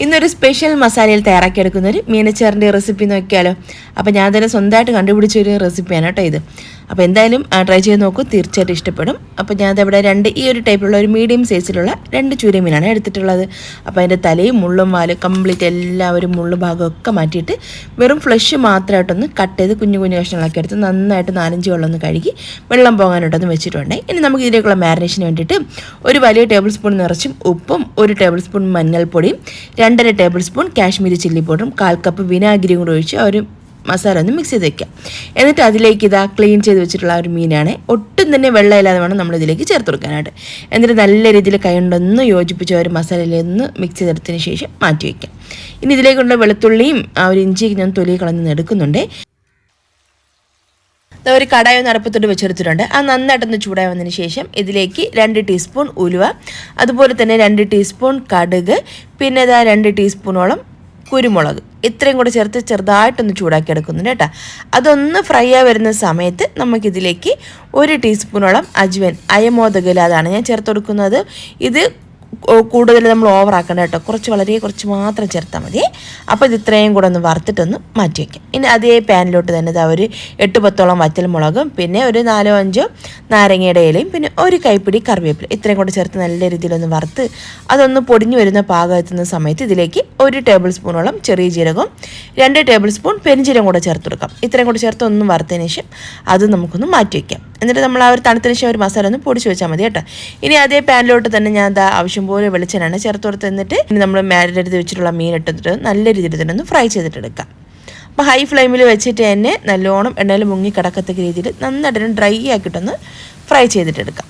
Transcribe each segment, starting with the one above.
ഇന്നൊരു സ്പെഷ്യൽ മസാലയിൽ തയ്യാറാക്കിയെടുക്കുന്നൊരു മീനച്ചാറിൻ്റെ റെസിപ്പി നോക്കിയാലോ. അപ്പോൾ ഞാൻ തന്നെ സ്വന്തമായിട്ട് കണ്ടുപിടിച്ചൊരു റെസിപ്പിയാണ് കേട്ടോ ഇത്. അപ്പോൾ എന്തായാലും ട്രൈ ചെയ്ത് നോക്കൂ, തീർച്ചയായിട്ടും ഇഷ്ടപ്പെടും. അപ്പോൾ ഞാനതവിടെ ഈ ഒരു ടൈപ്പിലുള്ള ഒരു മീഡിയം സൈസിലുള്ള 2 ചൂരമീനാണ് എടുത്തിട്ടുള്ളത്. അപ്പോൾ അതിൻ്റെ തലയും മുള്ളും വാലും കംപ്ലീറ്റ് എല്ലാവരും മുള്ളു ഭാഗമൊക്കെ മാറ്റിയിട്ട് വെറും ഫ്ലഷ് മാത്രമായിട്ടൊന്ന് കട്ട് ചെയ്ത് കുഞ്ഞു കുഞ്ഞു കഷ്ണങ്ങളൊക്കെ എടുത്ത് നന്നായിട്ട് 4-5 വെള്ളം ഒന്ന് കഴുകി വെള്ളം പോകാനായിട്ടൊന്ന് വെച്ചിട്ടുണ്ട്. ഇനി നമുക്ക് ഇതിലേക്കുള്ള മാരിനേഷന് വേണ്ടിയിട്ട് ഒരു വലിയ ടേബിൾ സ്പൂൺ നിറച്ചും ഉപ്പും 1 ടേബിൾ സ്പൂൺ മഞ്ഞൾപ്പൊടിയും 2.5 ടേബിൾ സ്പൂൺ കാശ്മീരി ചില്ലി പൗഡറും 1/4 കപ്പ് വിനാഗിരിയും കൂടെ ഒഴിച്ച് ഒരു മസാല ഒന്ന് മിക്സ് ചെയ്ത് വെക്കാം. എന്നിട്ട് അതിലേക്ക് ക്ലീൻ ചെയ്ത് വെച്ചിട്ടുള്ള ഒരു മീനാണ്, ഒട്ടും തന്നെ വെള്ളമില്ലാതെ വേണം നമ്മളിതിലേക്ക് ചേർത്ത് കൊടുക്കാനായിട്ട്. എന്നിട്ട് നല്ല രീതിയിൽ കൈ കൊണ്ടൊന്ന് യോജിപ്പിച്ച് ഒരു മസാലയിലൊന്ന് മിക്സ് ചെയ്തെടുത്തതിന് ശേഷം മാറ്റി വയ്ക്കാം. ഇനി ഇതിലേക്കുള്ള വെളുത്തുള്ളിയും ഒരു ഇഞ്ചിയൊക്കെ ഞാൻ തൊലി കളഞ്ഞ് എടുക്കുന്നുണ്ട്. ഒരു കടായി ഒന്ന് അടുപ്പത്തോട്ട് വെച്ചെടുത്തിട്ടുണ്ട്. അത് നന്നായിട്ടൊന്ന് ചൂടായി വന്നതിന് ശേഷം ഇതിലേക്ക് 2 ടീസ്പൂൺ ഉലുവ, അതുപോലെ തന്നെ 2 ടീസ്പൂൺ കടുക്, പിന്നെ 2 ടീസ്പൂണോളം കുരുമുളക്, ഇത്രയും കൂടെ ചേർത്ത് ചെറുതായിട്ടൊന്ന് ചൂടാക്കി എടുക്കുന്നുണ്ട് കേട്ടോ. അതൊന്ന് ഫ്രൈ ആയി വരുന്ന സമയത്ത് നമുക്കിതിലേക്ക് 1 ടീസ്പൂണോളം അജ്വൻ, അയമോദകല, അതാണ് ഞാൻ ചേർത്ത് കൊടുക്കുന്നത്. ഇത് കൂടുതൽ നമ്മൾ ഓവറാക്കണം കേട്ടോ, വളരെ കുറച്ച് മാത്രം ചേർത്താൽ മതി. അപ്പോൾ ഇത് ഇത്രയും കൂടെ ഒന്ന് വറുത്തിട്ടൊന്ന് മാറ്റി വയ്ക്കാം. ഇനി അതേ പാനിലോട്ട് തന്നെ ഒരു 8-10 വറ്റൽമുളകും, പിന്നെ ഒരു 4-5 നാരങ്ങയുടെ ഇലയും, പിന്നെ 1 കൈപ്പിടി കറിവേപ്പില, ഇത്രയും കൂടെ ചേർത്ത് നല്ല രീതിയിലൊന്ന് വറുത്ത് അതൊന്ന് പൊടിഞ്ഞു വരുന്ന പാകമെത്തുന്ന സമയത്ത് ഇതിലേക്ക് 1 ടേബിൾ സ്പൂണോളം ചെറിയ ജീരകവും 2 ടേബിൾ സ്പൂൺ പെരിഞ്ജീരകം കൂടെ ചേർത്ത് കൊടുക്കാം. ഇത്രയും കൂടെ ചേർത്ത് ഒന്ന് വറുത്തതിന് ശേഷം അത് നമുക്കൊന്ന് മാറ്റി വയ്ക്കാം. എന്നിട്ട് നമ്മൾ ഒരു തണുത്തതിന് ശേഷം ഒരു മസാല ഒന്ന് പൊടിച്ച് വെച്ചാൽ മതി കേട്ടോ. ഇനി അതേ പാനിലോട്ട് തന്നെ ഞാൻ ആവശ്യം പോലെ വെളിച്ചെണ്ണ ചേർത്ത് കൊടുത്ത് എന്നിട്ട് ഇനി നമ്മൾ മാരിനേറ്റ് ചെയ്ത് വെച്ചിട്ടുള്ള മീൻ ഇട്ടിട്ട് നല്ല രീതിയിൽ തന്നെ ഒന്ന് ഫ്രൈ ചെയ്തിട്ടെടുക്കാം. അപ്പോൾ ഹൈ ഫ്ലെയിമിൽ വെച്ചിട്ട് തന്നെ നല്ലോണം എണ്ണയിൽ മുങ്ങി കിടക്കത്തക്ക രീതിയിൽ നന്നായിട്ട് ഡ്രൈ ആക്കിയിട്ടൊന്ന് ഫ്രൈ ചെയ്തിട്ടെടുക്കാം.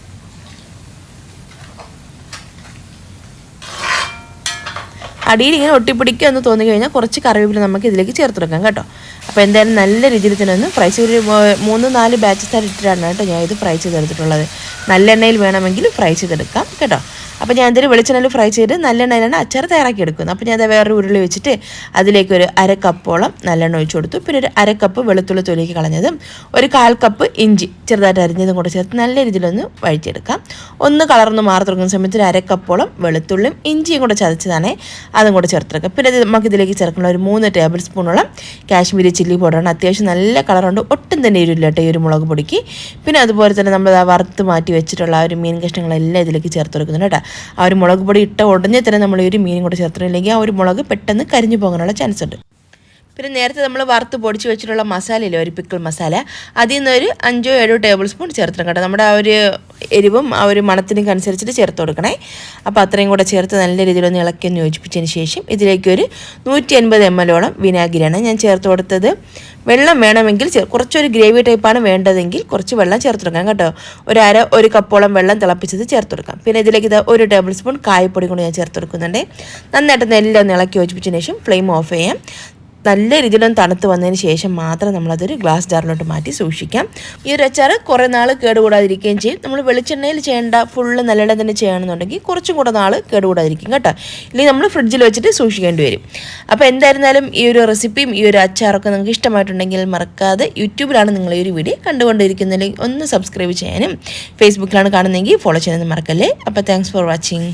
അടിയിൽ ഇങ്ങനെ ഒട്ടിപ്പിടിക്കുക എന്ന് തോന്നി കഴിഞ്ഞാൽ കുറച്ച് കറിവേപ്പില നമുക്ക് ഇതിലേക്ക് ചേർത്ത് കൊടുക്കാം കേട്ടോ. അപ്പോൾ എന്തായാലും നല്ല രീതിയിൽ തന്നെ ഒന്ന് ഫ്രൈ ചെയ്ത് 3-4 ബാച്ചസ് ഇട്ടിട്ടാണ് കേട്ടോ ഞാൻ ഇത് ഫ്രൈ ചെയ്തെടുത്തിട്ടുള്ളത്. നല്ല എണ്ണയിൽ വേണമെങ്കിൽ ഫ്രൈ ചെയ്തെടുക്കാം കേട്ടോ. അപ്പോൾ ഞാൻ ഇതിൽ വെളിച്ചെണ്ണയിൽ ഫ്രൈ ചെയ്ത് നല്ലെണ്ണയിലാണ് അച്ചാർ തയ്യാറാക്കി എടുക്കുന്നത്. അപ്പോൾ ഞാൻ വേറൊരു ഉരുളി വെച്ചിട്ട് അതിലേക്ക് ഒരു 1/2 കപ്പോളം നല്ലെണ്ണ ഒഴിച്ചു കൊടുത്തു. പിന്നെ ഒരു 1/2 കപ്പ് വെളുത്തുള്ളി തൊലിക്ക് കളഞ്ഞതും 1/4 കപ്പ് ഇഞ്ചി ചെറുതായിട്ട് അരിഞ്ഞതും കൂടെ ചേർത്ത് നല്ല രീതിയിലൊന്ന് വഴിച്ചെടുക്കാം. ഒന്ന് കളർന്ന് മാറി തുടങ്ങുന്ന സമയത്ത് ഒരു 1/2 കപ്പോളം വെളുത്തുള്ളിയും ഇഞ്ചിയും കൂടെ ചതച്ചതാണ്, അതും കൂടെ ചേർത്തെടുക്കാം. പിന്നെ നമുക്ക് ഇതിലേക്ക് ചേർക്കുന്ന ഒരു 3 ടേബിൾ സ്പൂണോളം കാശ്മീരി ചില്ലി പൗഡറാണ്. അത്യാവശ്യം നല്ല കളറുണ്ട്, ഒട്ടും തന്നെ എരിവില്ല കേട്ടോ ഈ ഒരു മുളക് പൊടിക്ക്. പിന്നെ അതുപോലെ തന്നെ നമ്മൾ വറുത്ത് മാറ്റി വെച്ചിട്ടുള്ള ഒരു മീൻ കഷ്ണങ്ങളെല്ലാം ഇതിലേക്ക് ചേർത്ത് കൊടുക്കുന്നുണ്ട് കേട്ടോ. ആ ഒരു മുളക് പൊടി ഇട്ട ഉടനെ തന്നെ നമ്മൾ ഈ ഒരു മീനും കൂടെ ചേർത്തിട്ടില്ലെങ്കിൽ ആ ഒരു മുളക് പെട്ടെന്ന് കരിഞ്ഞു പോകാനുള്ള ചാൻസ് ഉണ്ട്. പിന്നെ നേരത്തെ നമ്മൾ വറുത്ത് പൊടിച്ച് വെച്ചിട്ടുള്ള മസാലയില്ലേ, ഒരു പിക്കിൾ മസാല, അതിൽ നിന്നൊരു 5-7 ടേബിൾ സ്പൂൺ ചേർത്തിടും കേട്ടോ. നമ്മുടെ ആ ഒരു എരിവും ആ ഒരു മണത്തിനൊക്കെ അനുസരിച്ചിട്ട് ചേർത്ത് കൊടുക്കണേ. അപ്പോൾ അത്രയും കൂടെ ചേർത്ത് നല്ല രീതിയിലൊന്ന് ഇളക്കിയൊന്ന് യോജിപ്പിച്ചതിന് ശേഷം ഇതിലേക്ക് ഒരു 150 ml വിനാഗിരിയാണ് ഞാൻ ചേർത്ത് കൊടുത്തത്. വെള്ളം വേണമെങ്കിൽ കുറച്ചൊരു ഗ്രേവി ടൈപ്പാണ് വേണ്ടതെങ്കിൽ കുറച്ച് വെള്ളം ചേർത്ത് കൊടുക്കാം കേട്ടോ. 1 കപ്പോളം വെള്ളം തിളപ്പിച്ചത് ചേർത്ത് കൊടുക്കാം. പിന്നെ ഇതിലേക്ക് 1 ടേബിൾ സ്പൂൺ കായപ്പൊടി കൊണ്ട് ഞാൻ ചേർത്ത് കൊടുക്കുന്നുണ്ട്. നന്നായിട്ട് എല്ലാം ഒന്ന് ഇളക്കി യോജിപ്പിച്ചതിന് ശേഷം ഫ്ലെയിം ഓഫ് ചെയ്യാം. നല്ല രീതിയിലൊന്ന് തണുത്ത് വന്നതിന് ശേഷം മാത്രം നമ്മളതൊരു ഗ്ലാസ് ജാറിലോട്ട് മാറ്റി സൂക്ഷിക്കാം. ഈ ഒരു അച്ചാർ കുറേ നാൾ കേടുകൂടാതിരിക്കുകയും ചെയ്യും. നമ്മൾ വെളിച്ചെണ്ണയിൽ ചെയ്യേണ്ട ഫുള്ള് നല്ലെണ്ണ തന്നെ ചെയ്യണമെന്നുണ്ടെങ്കിൽ കുറച്ചും കൂടെ നാൾ കേടുകൂടാതിരിക്കും കേട്ടോ. ഇല്ലെങ്കിൽ നമ്മൾ ഫ്രിഡ്ജിൽ വെച്ചിട്ട് സൂക്ഷിക്കേണ്ടി വരും. അപ്പോൾ എന്തായിരുന്നാലും ഈ ഒരു റെസിപ്പിയും ഈ ഒരു അച്ചാറൊക്കെ നിങ്ങൾക്ക് ഇഷ്ടമായിട്ടുണ്ടെങ്കിൽ മറക്കാതെ, യൂട്യൂബിലാണ് നിങ്ങൾ ഈ ഒരു വീഡിയോ കണ്ടുകൊണ്ടിരിക്കുന്നതെങ്കിൽ ഒന്ന് സബ്സ്ക്രൈബ് ചെയ്യാനും, ഫേസ്ബുക്കിലാണ് കാണുന്നതെങ്കിൽ ഫോളോ ചെയ്യാനും മറക്കല്ലേ. അപ്പോൾ താങ്ക്സ് ഫോർ വാച്ചിങ്.